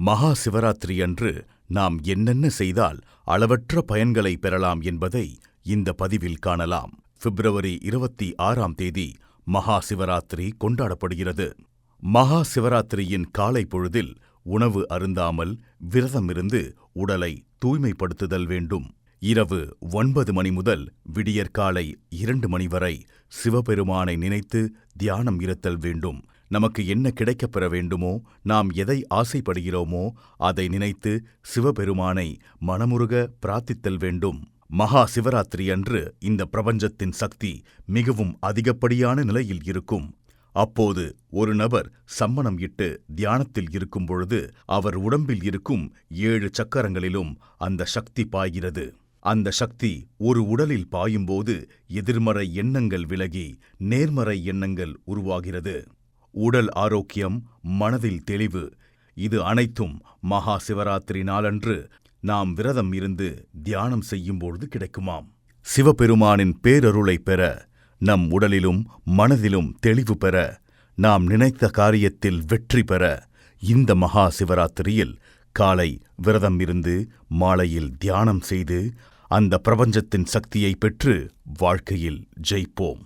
மகா சிவராத்திரி அன்று நாம் என்னென்ன செய்தால் அளவற்ற பயன்களை பெறலாம் என்பதை இந்த பதிவில் காணலாம். பிப்ரவரி 26ஆம் தேதி மகா சிவராத்திரி கொண்டாடப்படுகிறது. மகா சிவராத்திரியின் காலை பொழுதில் உணவு அருந்தாமல் விரதமிருந்து உடலை தூய்மைப்படுத்துதல் வேண்டும். இரவு 9 மணி முதல் விடியற்காலை 2 மணி வரை சிவபெருமானை நினைத்து தியானம் இருத்தல் வேண்டும். நமக்கு என்ன கிடைக்கப் பெற வேண்டுமோ, நாம் எதை ஆசைப்படுகிறோமோ அதை நினைத்து சிவபெருமானை மனமுருக பிரார்த்தித்தல் வேண்டும். மகா சிவராத்திரி அன்று இந்த பிரபஞ்சத்தின் சக்தி மிகவும் அதிகப்படியான நிலையில் இருக்கும். அப்போது ஒரு நபர் சம்மணம் இட்டு தியானத்தில் இருக்கும் பொழுது அவர் உடம்பில் இருக்கும் 7 சக்கரங்களிலும் அந்த சக்தி பாய்கிறது. அந்த சக்தி ஒரு உடலில் பாயும்போது எதிர்மறை எண்ணங்கள் விலகி நேர்மறை எண்ணங்கள் உருவாகிறது. உடல் ஆரோக்கியம், மனதில் தெளிவு, இது அனைத்தும் மகா சிவராத்திரி நாளன்று நாம் விரதம் இருந்து தியானம் செய்யும்பொழுது கிடைக்குமாம். சிவபெருமானின் பேரருளை பெற, நம் உடலிலும் மனதிலும் தெளிவு பெற, நாம் நினைத்த காரியத்தில் வெற்றி பெற இந்த மகா சிவராத்திரியில் காலை விரதம் இருந்து மாலையில் தியானம் செய்து அந்த பிரபஞ்சத்தின் சக்தியை பெற்று வாழ்க்கையில் ஜெயிப்போம்.